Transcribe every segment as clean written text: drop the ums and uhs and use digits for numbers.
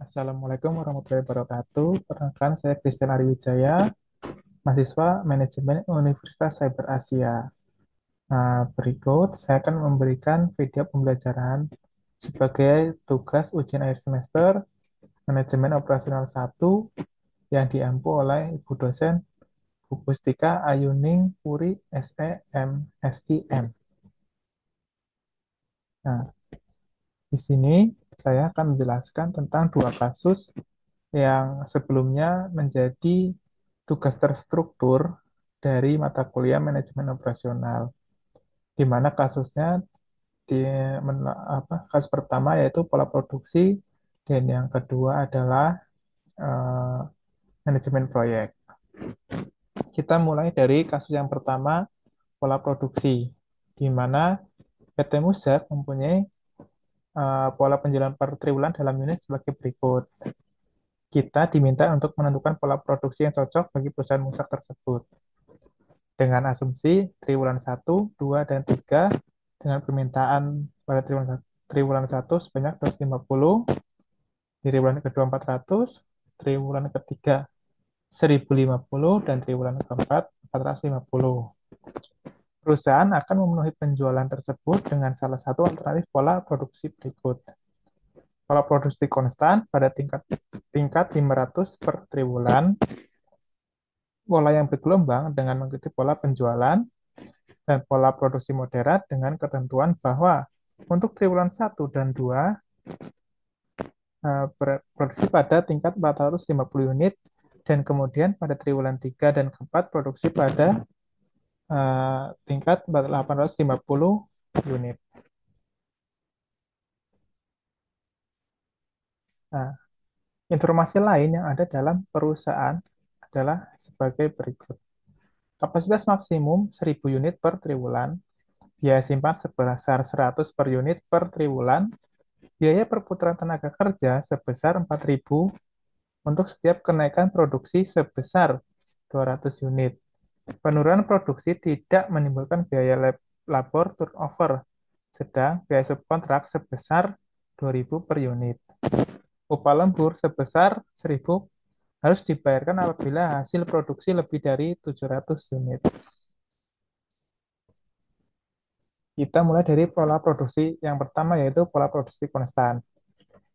Assalamualaikum warahmatullahi wabarakatuh. Perkenalkan, saya Christian Ariwijaya, mahasiswa Manajemen Universitas Cyber Asia. Berikut saya akan memberikan video pembelajaran sebagai tugas ujian akhir semester Manajemen Operasional 1 yang diampu oleh Ibu dosen Bu Pustika Ayuning Puri SEM SIM. Nah, di sini saya akan menjelaskan tentang dua kasus yang sebelumnya menjadi tugas terstruktur dari mata kuliah manajemen operasional, di mana kasusnya di kasus pertama yaitu pola produksi dan yang kedua adalah eh, manajemen proyek. Kita mulai dari kasus yang pertama, pola produksi, di mana PT Musek mempunyai pola penjualan per triwulan dalam unit sebagai berikut. Kita diminta untuk menentukan pola produksi yang cocok bagi perusahaan Musek tersebut, dengan asumsi triwulan 1, 2, dan 3 dengan permintaan pada triwulan 1 sebanyak 250, di triwulan kedua 400, triwulan ketiga 1050, dan triwulan keempat 450. Perusahaan akan memenuhi penjualan tersebut dengan salah satu alternatif pola produksi berikut. Pola produksi konstan pada tingkat 500 per triwulan, pola yang bergelombang dengan mengikuti pola penjualan, dan pola produksi moderat dengan ketentuan bahwa untuk triwulan 1 dan 2 produksi pada tingkat 450 unit, dan kemudian pada triwulan 3 dan keempat produksi pada tingkat 850 unit. Nah, informasi lain yang ada dalam perusahaan adalah sebagai berikut. Kapasitas maksimum 1000 unit per triwulan, biaya simpan sebesar 100 per unit per triwulan, biaya perputaran tenaga kerja sebesar 4.000 untuk setiap kenaikan produksi sebesar 200 unit. Penurunan produksi tidak menimbulkan biaya labor turnover, sedang biaya subkontrak sebesar 2.000 per unit. Upah lembur sebesar 1.000 harus dibayarkan apabila hasil produksi lebih dari 700 unit. Kita mulai dari pola produksi yang pertama, yaitu pola produksi konstan,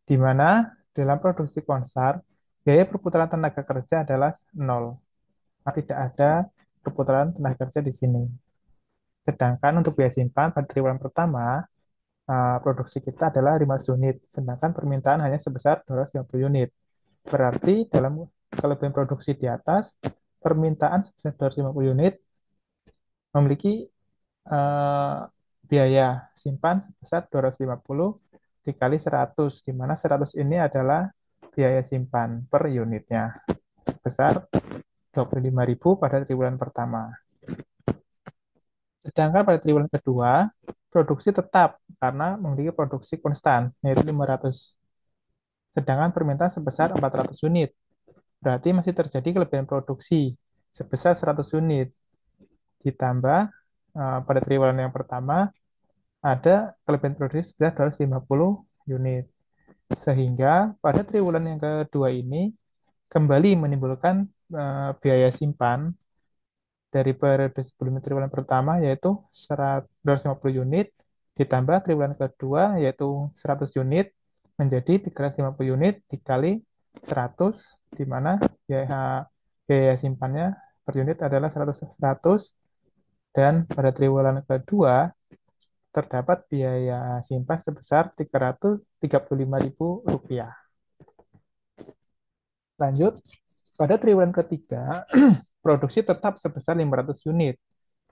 di mana dalam produksi konstan biaya perputaran tenaga kerja adalah 0. Tidak ada perputaran tenaga kerja di sini. Sedangkan untuk biaya simpan pada triwulan pertama, produksi kita adalah 500 unit, sedangkan permintaan hanya sebesar 250 unit. Berarti dalam kelebihan produksi di atas, permintaan sebesar 250 unit memiliki biaya simpan sebesar 250 dikali 100, di mana 100 ini adalah biaya simpan per unitnya, sebesar 25.000 pada triwulan pertama. Sedangkan pada triwulan kedua, produksi tetap karena memiliki produksi konstan, yaitu 500. Sedangkan permintaan sebesar 400 unit. Berarti masih terjadi kelebihan produksi sebesar 100 unit. Ditambah pada triwulan yang pertama, ada kelebihan produksi sebesar 250 unit. Sehingga pada triwulan yang kedua ini, kembali menimbulkan biaya simpan dari periode sebelum triwulan pertama, yaitu 250 unit, ditambah triwulan kedua yaitu 100 unit, menjadi 350 unit dikali 100, di mana biaya simpannya per unit adalah 100, dan pada triwulan kedua terdapat biaya simpan sebesar Rp335.000. Lanjut, pada triwulan ketiga, produksi tetap sebesar 500 unit,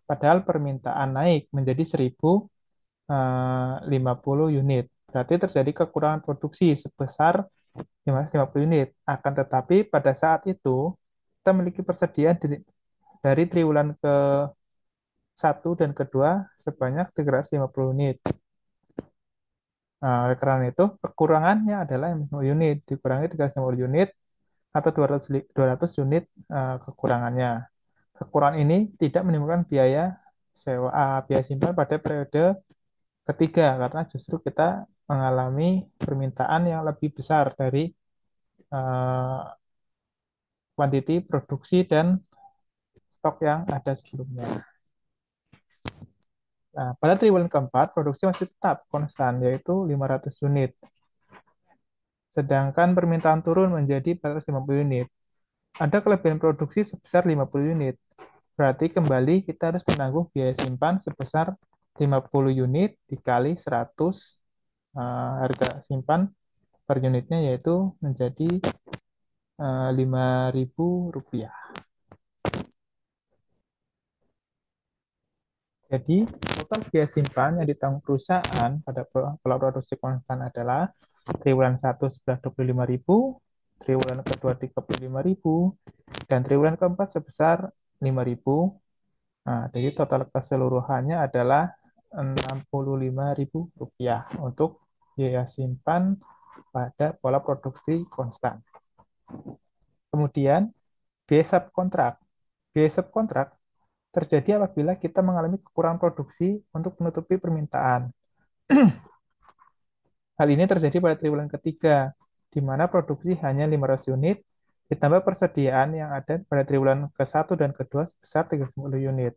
padahal permintaan naik menjadi 1.050 unit. Berarti terjadi kekurangan produksi sebesar 550 unit. Akan tetapi pada saat itu, kita memiliki persediaan dari triwulan ke satu dan kedua sebanyak 350 unit. Oleh karena itu, kekurangannya adalah 50 unit, dikurangi 350 unit, atau 200 unit kekurangannya. Kekurangan ini tidak menimbulkan biaya biaya simpan pada periode ketiga, karena justru kita mengalami permintaan yang lebih besar dari eh, kuantiti produksi dan stok yang ada sebelumnya. Nah, pada triwulan keempat, produksi masih tetap konstan, yaitu 500 unit. Sedangkan permintaan turun menjadi 450 unit. Ada kelebihan produksi sebesar 50 unit. Berarti kembali kita harus menanggung biaya simpan sebesar 50 unit dikali 100 harga simpan per unitnya, yaitu menjadi Rp5.000. Jadi total biaya simpan yang ditanggung perusahaan pada pola produksi konstan adalah triwulan 1 sebesar 25.000, triwulan kedua 35.000, dan triwulan keempat sebesar 5.000. Nah, jadi total keseluruhannya adalah Rp65.000 untuk biaya simpan pada pola produksi konstan. Kemudian, biaya subkontrak. Biaya subkontrak terjadi apabila kita mengalami kekurangan produksi untuk menutupi permintaan. Hal ini terjadi pada triwulan ketiga, di mana produksi hanya 500 unit, ditambah persediaan yang ada pada triwulan ke-1 dan kedua sebesar 30 unit.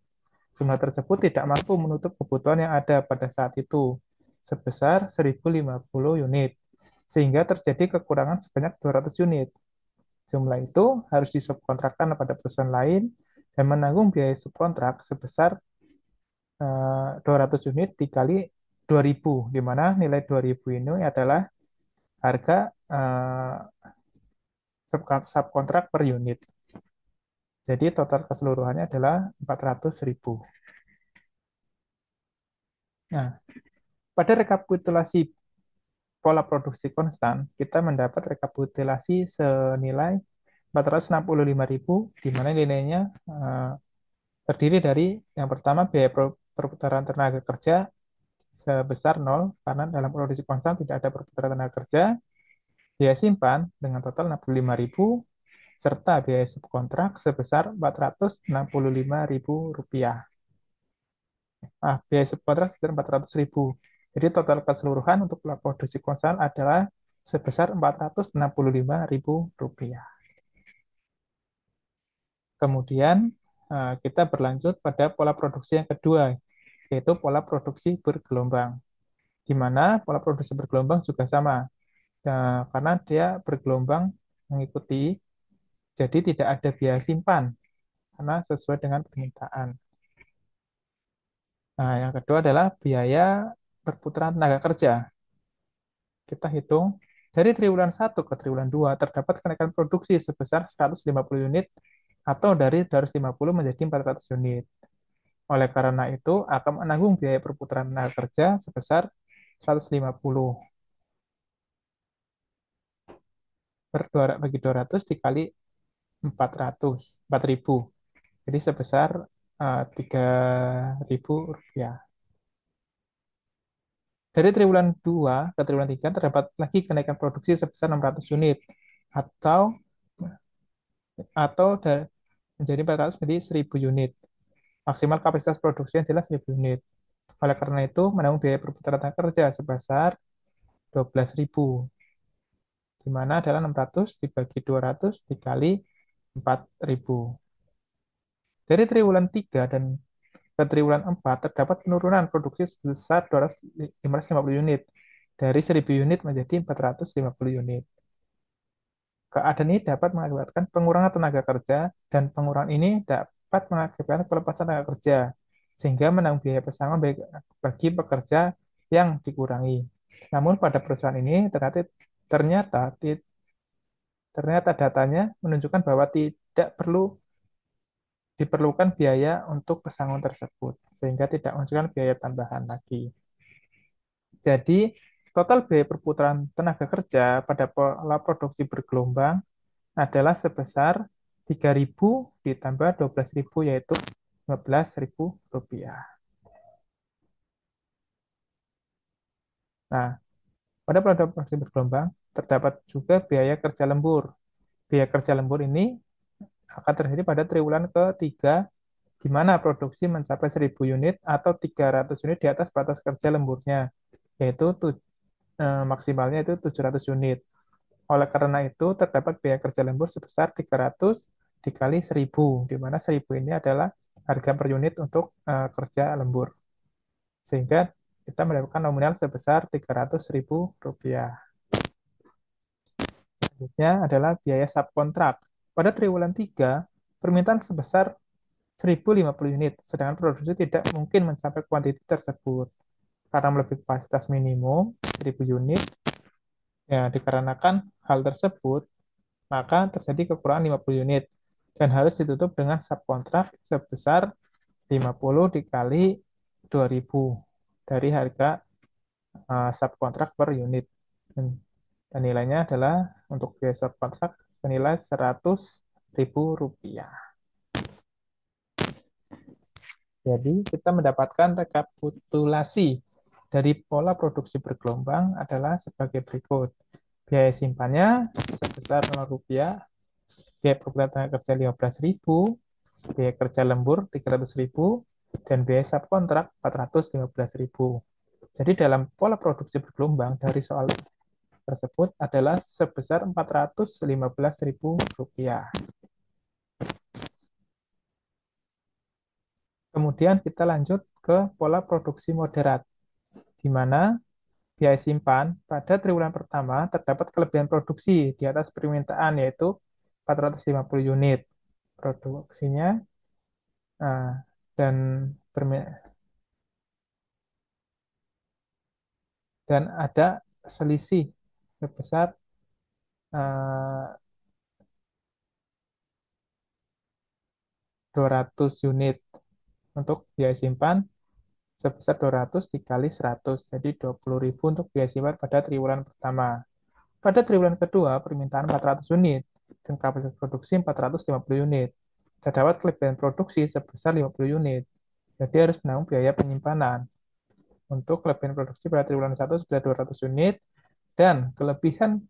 Jumlah tersebut tidak mampu menutup kebutuhan yang ada pada saat itu, sebesar 1.050 unit, sehingga terjadi kekurangan sebanyak 200 unit. Jumlah itu harus disubkontrakkan pada perusahaan lain dan menanggung biaya subkontrak sebesar 200 unit dikali 2.000, di mana nilai 2.000 ini adalah harga subkontrak per unit. Jadi total keseluruhannya adalah 400.000. Nah, pada rekapitulasi pola produksi konstan, kita mendapat rekapitulasi senilai 465.000, di mana nilainya terdiri dari yang pertama biaya perputaran tenaga kerja sebesar 0, karena dalam produksi konstan tidak ada perputaran tenaga kerja, biaya simpan dengan total 65.000, serta biaya subkontrak sebesar Rp465.000. Biaya subkontrak sekitar 400.000. Jadi total keseluruhan untuk produksi konstan adalah sebesar Rp465.000. Kemudian kita berlanjut pada pola produksi yang kedua, yaitu pola produksi bergelombang. Di mana pola produksi bergelombang juga sama, karena dia bergelombang mengikuti, jadi tidak ada biaya simpan, karena sesuai dengan permintaan. Nah, yang kedua adalah biaya perputaran tenaga kerja. Kita hitung dari triwulan 1 ke triwulan 2 terdapat kenaikan produksi sebesar 150 unit atau dari 250 menjadi 400 unit. Oleh karena itu, akan menanggung biaya perputaran tenaga kerja sebesar 150 bagi 200 dikali 4.000. Jadi sebesar Rp3.000. Dari triwulan 2 ke triwulan 3 terdapat lagi kenaikan produksi sebesar 600 unit atau menjadi 400 menjadi 1.000 unit. Maksimal kapasitas produksi yang jelas 1.000 unit. Oleh karena itu, menanggung biaya perputaran tenaga kerja sebesar 12.000, di mana adalah 600 dibagi 200 dikali 4.000. Dari triwulan 3 dan ke triwulan 4 terdapat penurunan produksi sebesar 550 unit, dari 1.000 unit menjadi 450 unit. Keadaan ini dapat mengakibatkan pengurangan tenaga kerja, dan pengurangan ini dapat mengakibatkan pelepasan tenaga kerja, sehingga menanggung biaya pesangon bagi pekerja yang dikurangi. Namun pada perusahaan ini ternyata ternyata datanya menunjukkan bahwa tidak perlu diperlukan biaya untuk pesangon tersebut, sehingga tidak menunjukkan biaya tambahan lagi. Jadi, total biaya perputaran tenaga kerja pada pola produksi bergelombang adalah sebesar 3.000 ditambah 12.000, yaitu Rp15.000. Nah, pada pola produksi bergelombang terdapat juga biaya kerja lembur. Biaya kerja lembur ini akan terjadi pada triwulan ketiga, di mana produksi mencapai 1.000 unit atau 300 unit di atas batas kerja lemburnya, yaitu maksimalnya itu 700 unit. Oleh karena itu, terdapat biaya kerja lembur sebesar 300 dikali 1000, di mana 1000 ini adalah harga per unit untuk kerja lembur. Sehingga kita mendapatkan nominal sebesar 300.000 rupiah. Selanjutnya adalah biaya subkontrak. Pada triwulan 3, permintaan sebesar 1050 unit, sedangkan produksi tidak mungkin mencapai kuantiti tersebut. Karena melebihi kapasitas minimum 1000 unit, ya dikarenakan hal tersebut, maka terjadi kekurangan 50 unit dan harus ditutup dengan subkontrak sebesar 50 dikali 2000 dari harga subkontrak per unit. Dan nilainya adalah untuk biaya subkontrak senilai 100.000 rupiah. Jadi kita mendapatkan rekapitulasi dari pola produksi bergelombang adalah sebagai berikut. Biaya simpannya sebesar 0 rupiah, biaya perebutan tenaga kerja 15.000, biaya kerja lembur 300.000, dan biaya subkontrak 415.000. Jadi dalam pola produksi bergelombang dari soal tersebut adalah sebesar 415.000 rupiah. Kemudian kita lanjut ke pola produksi moderat, di mana biaya simpan pada triwulan pertama terdapat kelebihan produksi di atas permintaan, yaitu 450 unit produksinya, nah, dan dan ada selisih sebesar 200 unit untuk biaya simpan sebesar 200 dikali 100, jadi 20.000 untuk biaya simpan pada triwulan pertama. Pada triwulan kedua, permintaan 400 unit dan kapasitas produksi 450 unit. Terdapat kelebihan produksi sebesar 50 unit, jadi harus menanggung biaya penyimpanan. Untuk kelebihan produksi pada triwulan 1 sebesar 200 unit dan kelebihan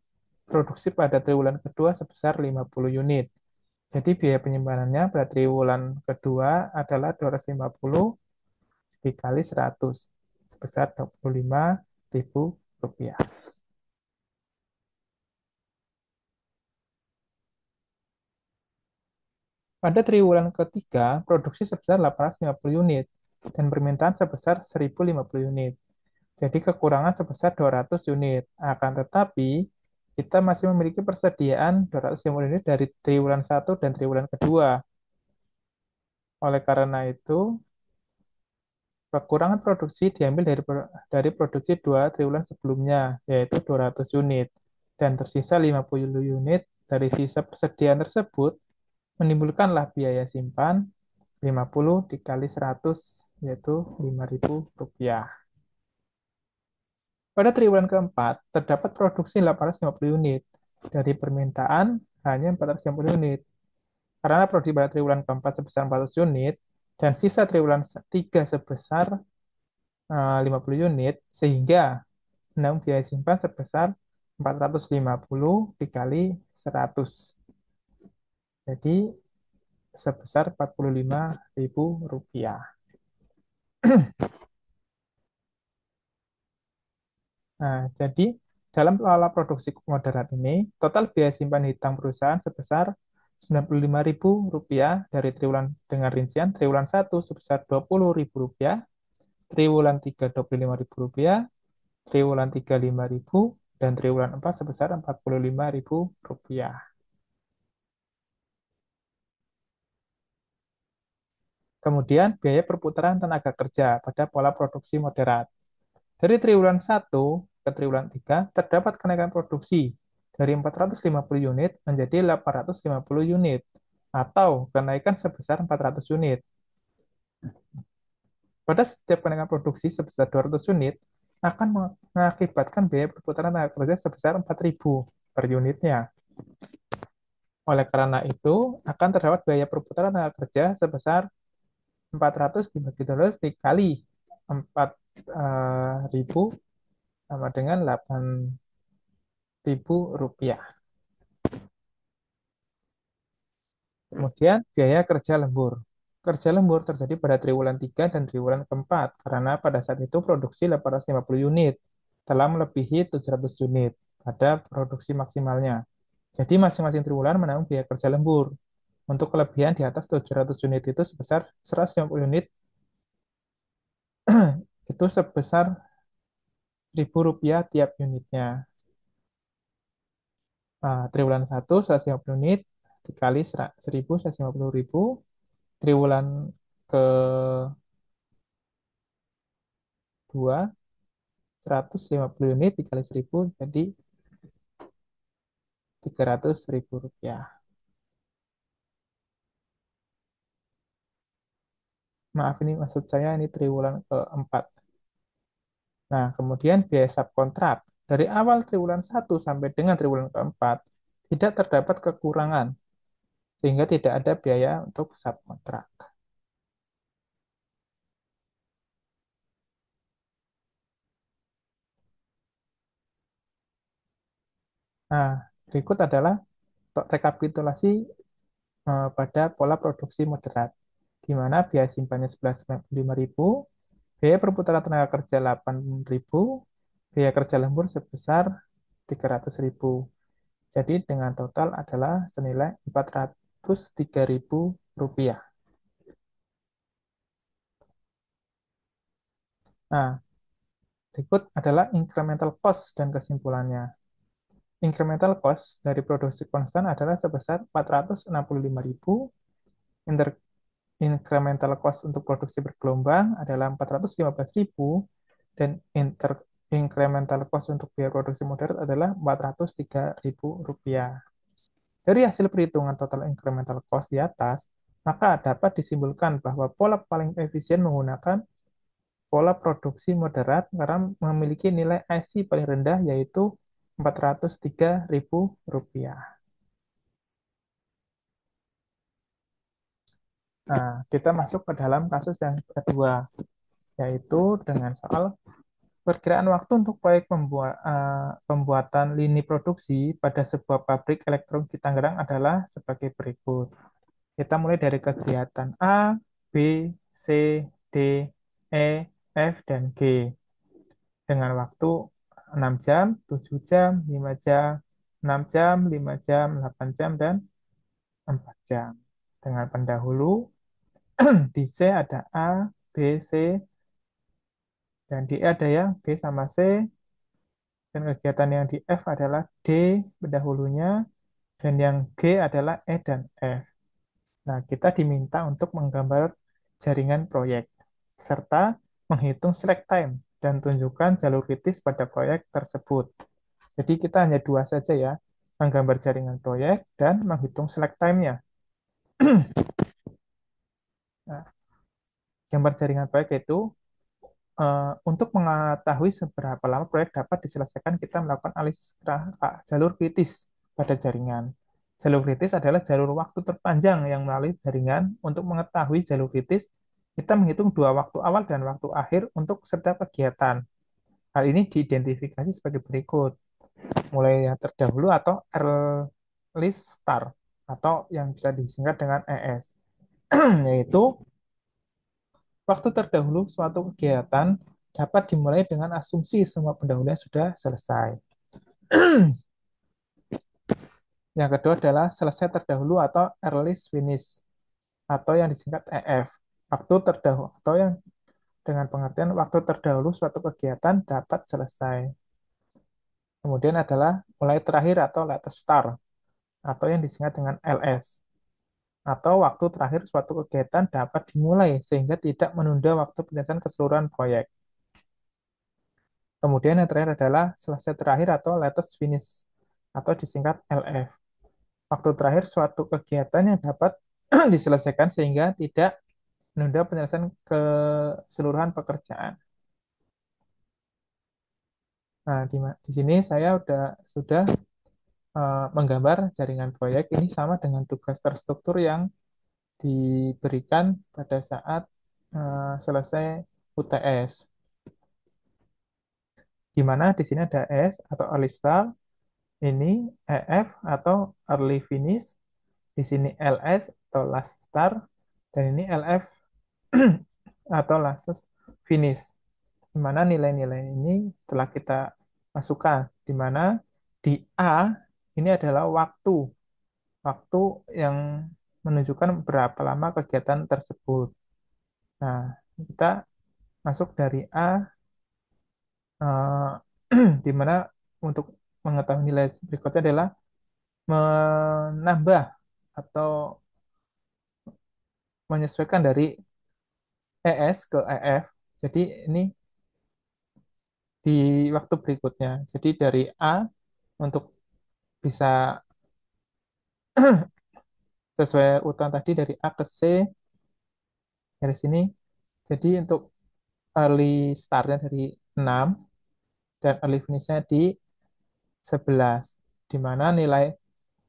produksi pada triwulan kedua sebesar 50 unit. Jadi biaya penyimpanannya pada triwulan kedua adalah 250 dikali 100 sebesar 25.000 rupiah. Pada triwulan ketiga, produksi sebesar 850 unit dan permintaan sebesar 1.050 unit. Jadi kekurangan sebesar 200 unit. Akan tetapi, kita masih memiliki persediaan 250 unit dari triwulan 1 dan triwulan kedua. Oleh karena itu, kekurangan produksi diambil dari produksi dua triwulan sebelumnya, yaitu 200 unit. Dan tersisa 50 unit dari sisa persediaan tersebut, menimbulkanlah biaya simpan 50 dikali 100, yaitu 5.000 rupiah. Pada triwulan keempat, terdapat produksi 850 unit. Dari permintaan hanya 450 unit. Karena produksi pada triwulan keempat sebesar 400 unit, dan sisa triwulan 3 sebesar 50 unit, sehingga menanggung biaya simpan sebesar 450 dikali 100. Jadi sebesar 45.000 rupiah. Nah, jadi dalam pola produksi moderat ini, total biaya simpan hutang perusahaan sebesar 95.000 rupiah dari triwulan dengan rincian triwulan 1 sebesar 20.000 rupiah, triwulan 3 25.000 rupiah, triwulan 3 5.000, dan triwulan 4 sebesar 45.000 rupiah. Kemudian biaya perputaran tenaga kerja pada pola produksi moderat. Dari triwulan 1 ke triwulan 3 terdapat kenaikan produksi dari 450 unit menjadi 850 unit atau kenaikan sebesar 400 unit. Pada setiap kenaikan produksi sebesar 200 unit akan mengakibatkan biaya perputaran tenaga kerja sebesar 4.000 per unitnya. Oleh karena itu, akan terdapat biaya perputaran tenaga kerja sebesar 400 dibagi 200 dikali 4.000 sama dengan 8.000 rupiah. Kemudian biaya kerja lembur. Kerja lembur terjadi pada triwulan 3 dan triwulan keempat karena pada saat itu produksi 850 unit telah melebihi 700 unit. pada produksi maksimalnya. Jadi masing-masing triwulan menanggung biaya kerja lembur. Untuk kelebihan di atas 700 unit itu sebesar 150 unit itu sebesar Rp1.000 tiap unitnya. Triwulan 1 150 unit dikali 1.000 150.000. Triwulan kedua 150 unit dikali 1.000 jadi Rp300.000. Maaf ini maksud saya ini triwulan keempat. Nah, kemudian biaya subkontrak. Dari awal triwulan 1 sampai dengan triwulan keempat, tidak terdapat kekurangan, sehingga tidak ada biaya untuk subkontrak. Nah, berikut adalah rekapitulasi pada pola produksi moderat, di mana biaya simpannya 11.500, biaya perputaran tenaga kerja 8.000, biaya kerja lembur sebesar 300.000. Jadi dengan total adalah senilai Rp403.000. Nah, berikut adalah incremental cost dan kesimpulannya. Incremental cost dari produksi konstan adalah sebesar 465.000. Incremental cost untuk produksi bergelombang adalah 415.000 dan incremental cost untuk biaya produksi moderat adalah Rp403.000. Dari hasil perhitungan total incremental cost di atas, maka dapat disimpulkan bahwa pola paling efisien menggunakan pola produksi moderat karena memiliki nilai IC paling rendah yaitu Rp403.000. Nah, kita masuk ke dalam kasus yang kedua, yaitu dengan soal perkiraan waktu untuk proyek pembuatan lini produksi pada sebuah pabrik elektronik di Tangerang adalah sebagai berikut. Kita mulai dari kegiatan A, B, C, D, E, F, dan G dengan waktu 6 jam, 7 jam, 5 jam, 6 jam, 5 jam, 8 jam, dan 4 jam. Dengan pendahulu, di C ada A, B, C, dan di E ada yang B sama C, dan kegiatan yang di F adalah D pendahulunya, dan yang G adalah E dan F. Nah, kita diminta untuk menggambar jaringan proyek, serta menghitung slack time dan tunjukkan jalur kritis pada proyek tersebut. Jadi kita hanya dua saja ya, menggambar jaringan proyek dan menghitung slack time-nya. Nah, gambar jaringan proyek itu untuk mengetahui seberapa lama proyek dapat diselesaikan, kita melakukan analisis jalur kritis pada jaringan. Jalur kritis adalah jalur waktu terpanjang yang melalui jaringan. Untuk mengetahui jalur kritis, kita menghitung dua waktu awal dan waktu akhir untuk setiap kegiatan. Hal ini diidentifikasi sebagai berikut. Mulai yang terdahulu atau earliest start, atau yang bisa disingkat dengan ES, yaitu waktu terdahulu suatu kegiatan dapat dimulai dengan asumsi semua pendahulunya sudah selesai. Yang kedua adalah selesai terdahulu atau earliest finish, atau yang disingkat EF. Waktu terdahulu atau yang dengan pengertian waktu terdahulu suatu kegiatan dapat selesai. Kemudian adalah mulai terakhir atau latest start, atau yang disingkat dengan LS, atau waktu terakhir suatu kegiatan dapat dimulai sehingga tidak menunda waktu penyelesaian keseluruhan proyek. Kemudian yang terakhir adalah selesai terakhir atau latest finish, atau disingkat LF. Waktu terakhir suatu kegiatan yang dapat diselesaikan sehingga tidak menunda penyelesaian keseluruhan pekerjaan. Nah, di sini saya sudah menggambar jaringan proyek ini sama dengan tugas terstruktur yang diberikan pada saat selesai UTS. Di mana di sini ada S atau early start, ini EF atau early finish, di sini LS atau last start, dan ini LF atau last finish. Di mana nilai-nilai ini telah kita masukkan, di mana Di A, ini adalah waktu yang menunjukkan berapa lama kegiatan tersebut. Nah, kita masuk dari A, di mana untuk mengetahui nilai berikutnya adalah menambah atau menyesuaikan dari ES ke EF. Jadi ini di waktu berikutnya. Jadi dari A untuk bisa sesuai urutan tadi dari A ke C dari sini. Jadi untuk early start-nya dari 6 dan early finish-nya di 11. Di mana nilai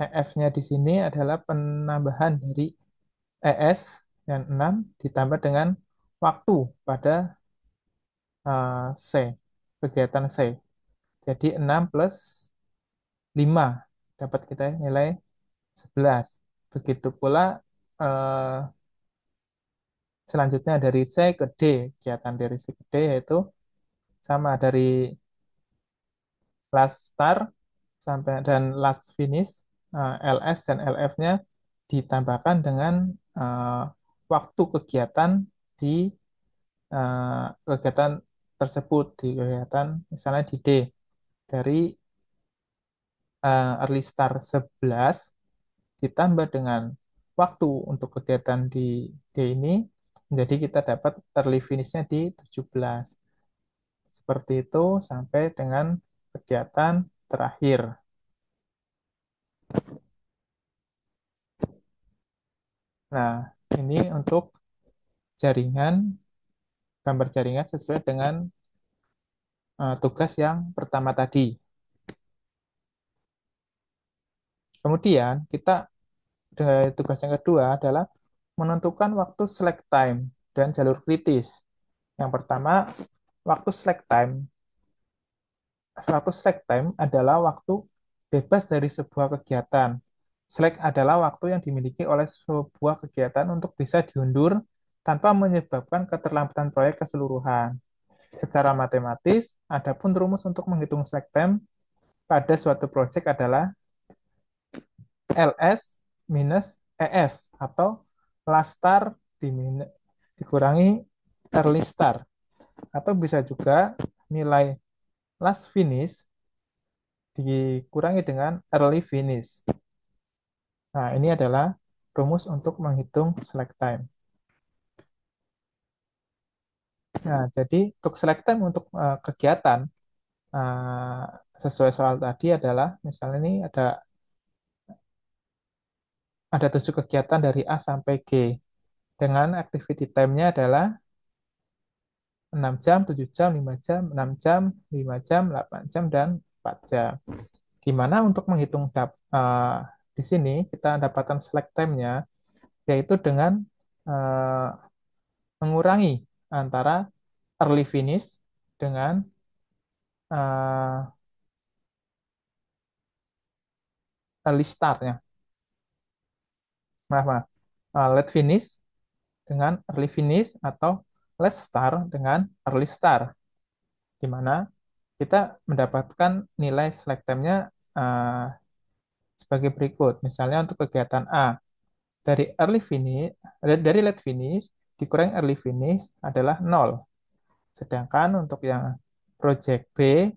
EF-nya di sini adalah penambahan dari ES yang 6 ditambah dengan waktu pada C, kegiatan C. Jadi 6 plus 5 dapat kita nilai 11. Begitu pula eh, selanjutnya dari C ke D, kegiatan dari C ke D yaitu sama dari last start sampai dan last finish, LS dan LF-nya ditambahkan dengan eh, waktu kegiatan di kegiatan tersebut, di kegiatan misalnya di D dari early start 11 ditambah dengan waktu untuk kegiatan di D ini, jadi kita dapat early finish-nya di 17. Seperti itu sampai dengan kegiatan terakhir. Nah, ini untuk jaringan, gambar jaringan sesuai dengan tugas yang pertama tadi. Kemudian kita tugas yang kedua adalah menentukan waktu slack time dan jalur kritis. Yang pertama, waktu slack time. Waktu slack time adalah waktu bebas dari sebuah kegiatan. Slack adalah waktu yang dimiliki oleh sebuah kegiatan untuk bisa diundur tanpa menyebabkan keterlambatan proyek keseluruhan. Secara matematis, adapun rumus untuk menghitung slack time pada suatu proyek adalah LS minus ES atau last start dikurangi early start. Atau bisa juga nilai last finish dikurangi dengan early finish. Nah, ini adalah rumus untuk menghitung slack time. Nah, jadi untuk slack time untuk kegiatan uh, sesuai soal tadi adalah misalnya ini ada 7 kegiatan dari A sampai G dengan activity time-nya adalah 6 jam, 7 jam, 5 jam, 6 jam, 5 jam, 8 jam, dan 4 jam. Gimana untuk menghitung di sini kita dapatkan slack time-nya yaitu dengan uh, mengurangi antara early finish dengan uh, early start-nya. Maaf, maaf. Late finish dengan early finish atau late start dengan early start. Di mana kita mendapatkan nilai slack time-nya sebagai berikut. Misalnya untuk kegiatan A, dari late finish dikurangi early finish adalah 0. Sedangkan untuk yang project B,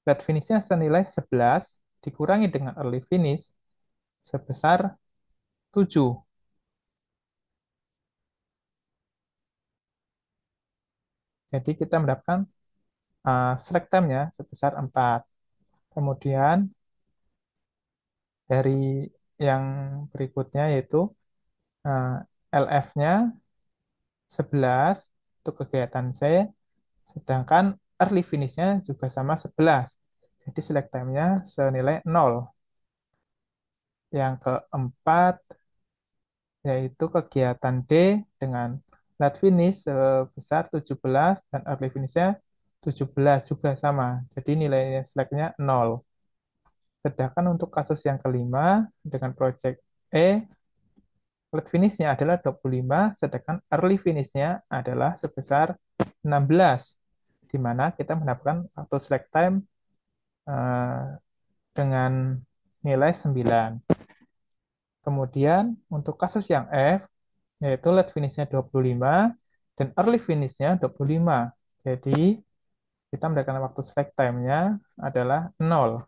late finish-nya senilai 11 dikurangi dengan early finish sebesar 7. Jadi kita mendapatkan slack time-nya sebesar 4. Kemudian dari yang berikutnya yaitu uh, LF-nya 11 untuk kegiatan C, sedangkan early finish-nya juga sama 11. Jadi slack time-nya senilai 0. Yang keempat yaitu kegiatan D dengan late finish sebesar 17 dan early finish-nya 17 juga sama. Jadi nilai slack-nya 0. Sedangkan untuk kasus yang kelima dengan project E, late finish-nya adalah 25, sedangkan early finish-nya adalah sebesar 16, di mana kita mendapatkan waktu slack time dengan nilai 9. Kemudian untuk kasus yang F, yaitu late finish-nya 25 dan early finish-nya 25. Jadi kita mendapatkan waktu slack time-nya adalah 0.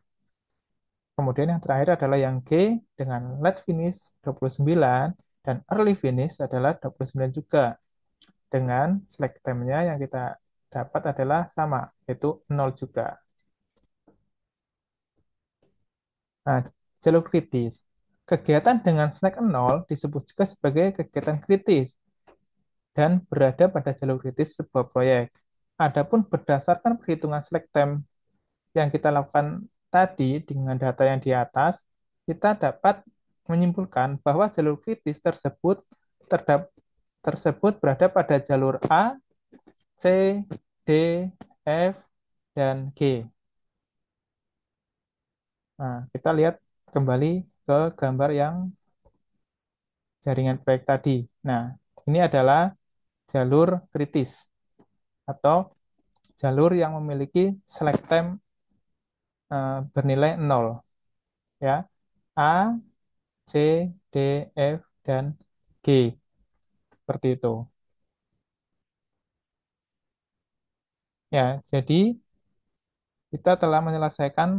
Kemudian yang terakhir adalah yang G dengan late finish 29 dan early finish adalah 29 juga. Dengan slack time-nya yang kita dapat adalah sama, yaitu 0 juga. Nah, jalur kritis. Kegiatan dengan slack 0 disebut juga sebagai kegiatan kritis dan berada pada jalur kritis sebuah proyek. Adapun berdasarkan perhitungan slack time yang kita lakukan tadi dengan data yang di atas, kita dapat menyimpulkan bahwa jalur kritis tersebut berada pada jalur A, C, D, F, dan G. Nah, kita lihat kembali ke gambar yang jaringan proyek tadi. Nah, ini adalah jalur kritis atau jalur yang memiliki slack time bernilai 0 ya. A, C, D, F, dan G. Seperti itu. Ya, jadi kita telah menyelesaikan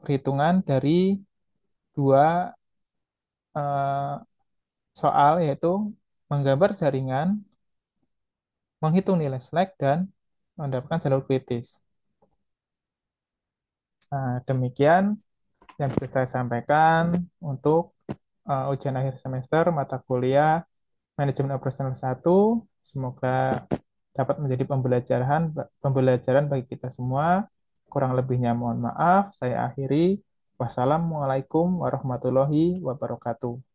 perhitungan dari dua eh, soal, yaitu menggambar jaringan, menghitung nilai slack, dan mendapatkan jalur kritis. Nah, demikian yang bisa saya sampaikan untuk ujian akhir semester mata kuliah Manajemen Operasional 1. Semoga dapat menjadi pembelajaran bagi kita semua. Kurang lebihnya mohon maaf. Saya akhiri. Wassalamualaikum warahmatullahi wabarakatuh.